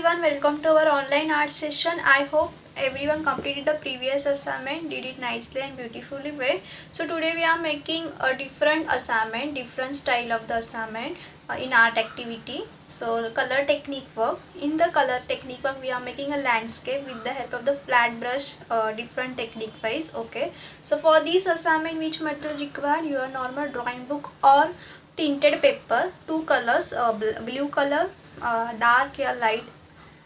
Everyone, welcome to our online art session. I hope everyone completed the previous assignment, did it nicely and beautifully way. So today we are making a different assignment, different style of the assignment in art activity. So color technique work. In the color technique work we are making a landscape with the help of the flat brush, different technique wise. Okay, so for this assignment which material required, your normal drawing book or tinted paper, two colors, blue color, dark or light,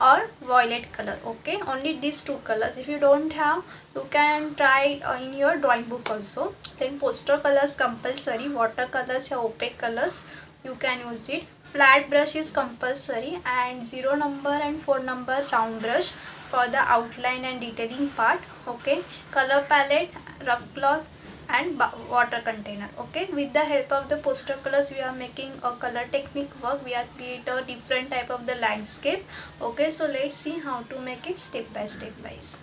or violet color. Okay, only these two colors. If you don't have, you can try in your drawing book also. Then poster colors compulsory, watercolors or opaque colors you can use it. Flat brush is compulsory, and 0 number and 4 number round brush for the outline and detailing part. Okay, color palette, rough cloth and water container. Okay, with the help of the poster colors we are making a color technique work. We are create a different type of the landscape. Okay, so let's see how to make it step by step wise.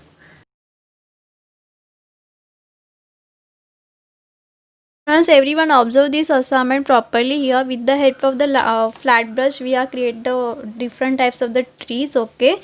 Once everyone observe this assignment properly, here with the help of the flat brush we are create the different types of the trees. Okay,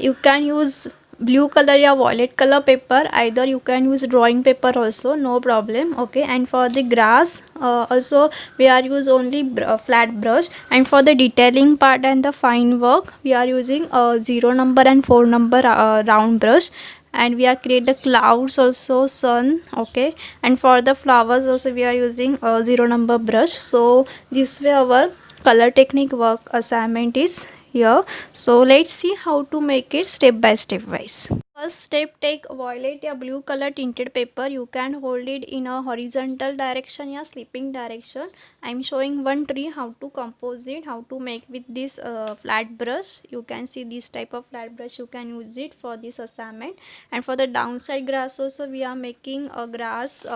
you can use blue color or violet color paper, either you can use drawing paper also, no problem. Okay, and for the grass also we are use only flat brush, and for the detailing part and the fine work we are using 0 number and 4 number round brush, and we are create the clouds also, sun. Okay, and for the flowers also we are using a 0 number brush. So this way our color technique work assignment is here. So let's see how to make it step by step wise. First step, take violet or blue color tinted paper. You can hold it in a horizontal direction or sleeping direction. I am showing one tree how to compose it, how to make with this flat brush. You can see this type of flat brush, you can use it for this assignment. And for the downside grass also we are making a grass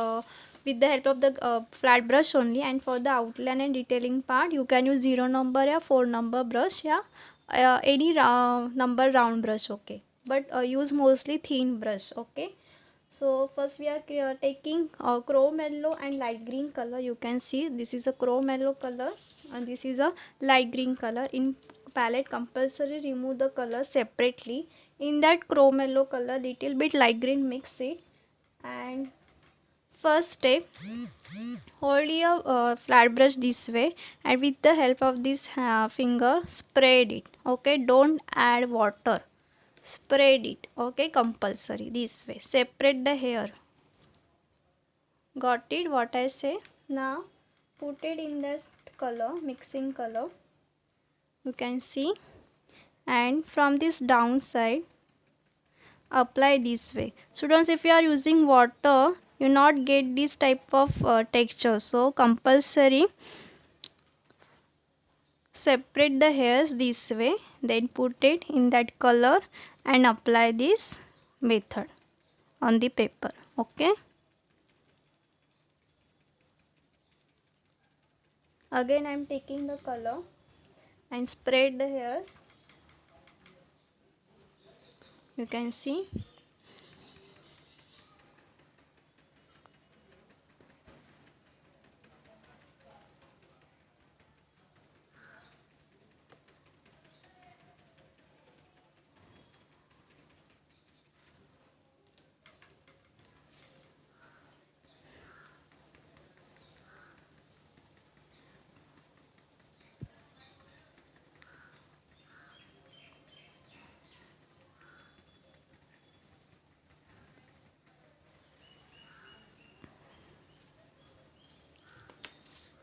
with the help of the flat brush only. And for the outline and detailing part you can use 0 number or 4 number brush, yeah, any number round brush. Okay, but use mostly thin brush. Okay, so first we are taking chrome yellow and light green color. You can see this is a chrome yellow color and this is a light green color. In palette compulsory remove the color separately. In that chrome yellow color little bit light green, mix it. And first step, hold your flat brush this way, and with the help of this finger spread it. Okay, don't add water, spread it. Okay, compulsory this way, separate the hair. Got it what I say? Now put it in this color, mixing color, you can see, and from this downside apply this way. Students, if you are using water you not get this type of texture, so compulsory separate the hairs this way, then put it in that color and apply this method on the paper. Okay, again I am taking the color and spread the hairs, you can see.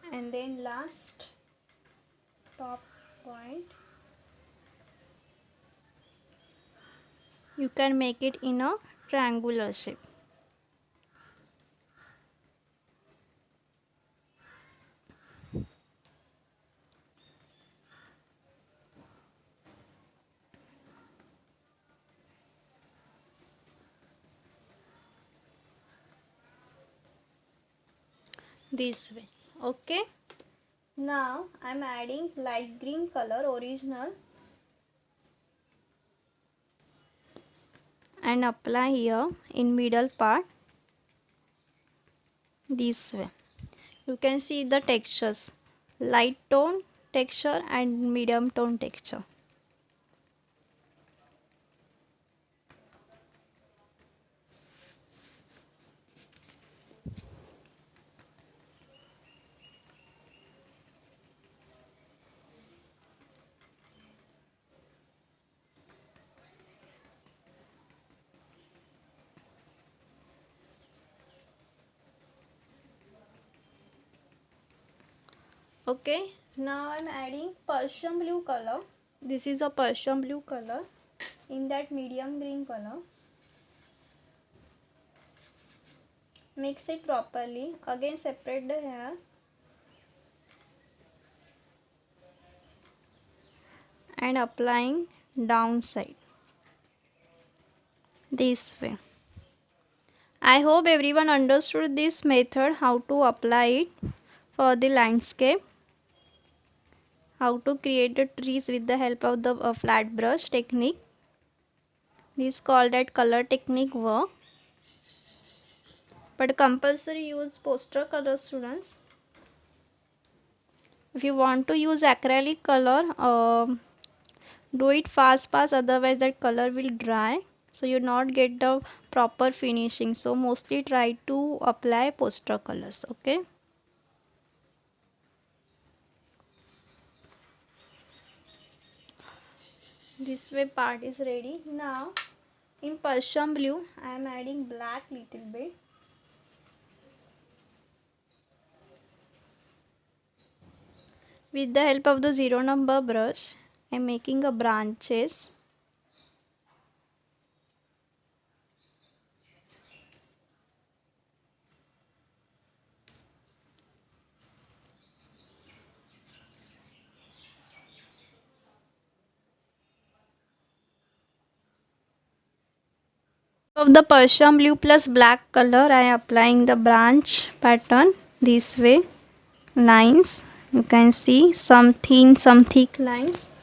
And then last top point you can make it in a triangular shape. This way. Okay, now I am adding light green color original and apply here in middle part this way. You can see the textures, light tone texture and medium tone texture. Okay, now I'm adding Persian blue color. This is a Persian blue color in that medium green color. Mix it properly. Again separate the hair and applying downside this way. I hope everyone understood this method, how to apply it for the landscape, how to create the trees with the help of the flat brush technique. This is called that color technique work. But compulsory use poster color, students. If you want to use acrylic color, do it fast, otherwise that color will dry, so you not get the proper finishing. So mostly try to apply poster colors. Okay. This way part is ready. Now in Persian blue I am adding black little bit. With the help of the 0 number brush I am making a branches. Of the Persian blue plus black color I am applying the branch pattern this way. Lines, you can see some thin, some thick lines.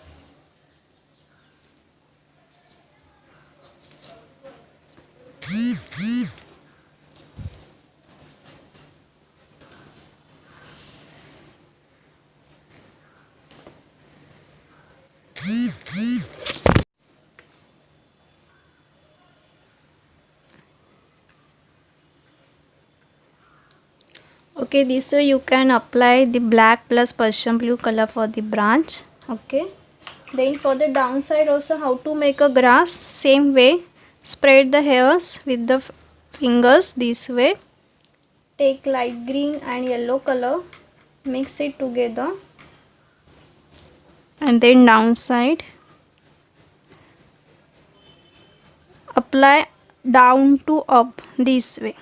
Okay, this way you can apply the black plus Persian blue color for the branch. Okay, then for the downside also, how to make a grass, same way. Spread the hairs with the fingers this way. Take light green and yellow color, mix it together, and then downside apply down to up this way.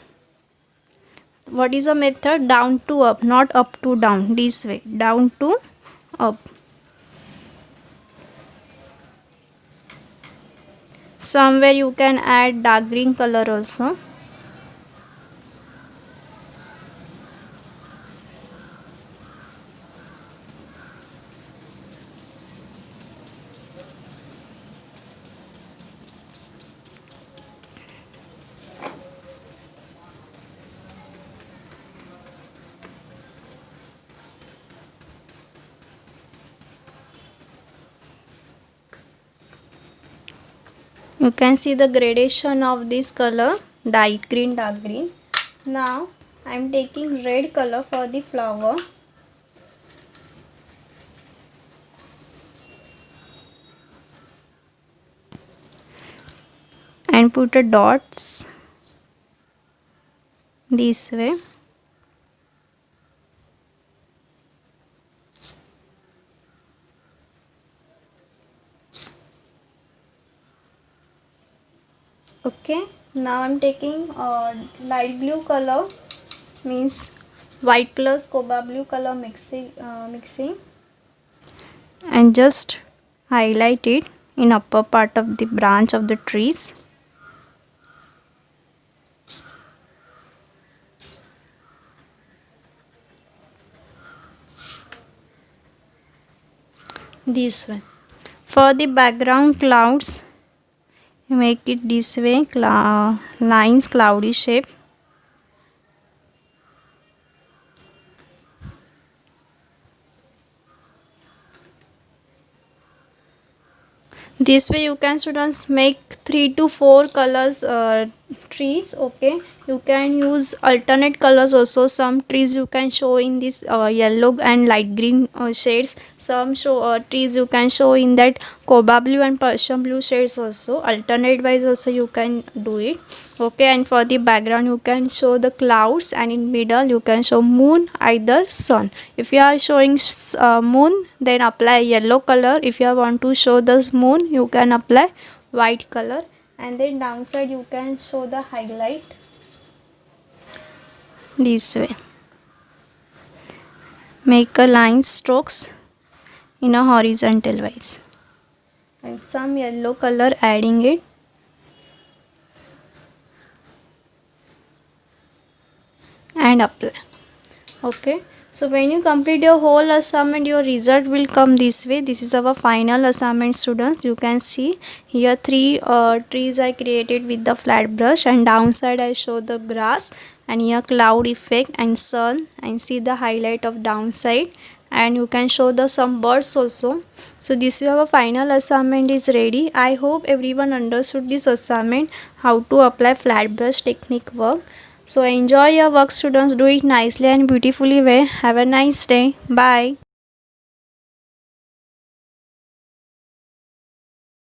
What is the method? Down to up, not up to down. This way, down to up. Somewhere you can add dark green color also. You can see the gradation of this color, light green, dark green. Now I am taking red color for the flower. And put a dots this way. Okay, now I am taking light blue color, means white plus cobalt blue color mixing, and just highlight it in upper part of the branch of the trees. This way. For the background clouds, make it this way, lines, cloudy shape. This way you can, students, make 3 to 4 colors trees. Okay, you can use alternate colors also. Some trees you can show in this yellow and light green shades. Some trees you can show in that cobalt blue and Persian blue shades also. Alternate wise also you can do it. Okay, and for the background you can show the clouds, and in middle you can show moon, either sun. If you are showing moon, then apply yellow color. If you want to show the moon, you can apply white color. And then downside you can show the highlight this way. Make a line strokes in a horizontal wise, and some yellow color adding it. And apply. Okay, so when you complete your whole assignment, your result will come this way. This is our final assignment, students. You can see here three trees I created with the flat brush, and downside I show the grass, and here cloud effect and sun, and see the highlight of downside, and you can show the some birds also. So this way our final assignment is ready. I hope everyone understood this assignment, how to apply flat brush technique work. So enjoy your work, students. Do it nicely and beautifully well. Have a nice day. Bye.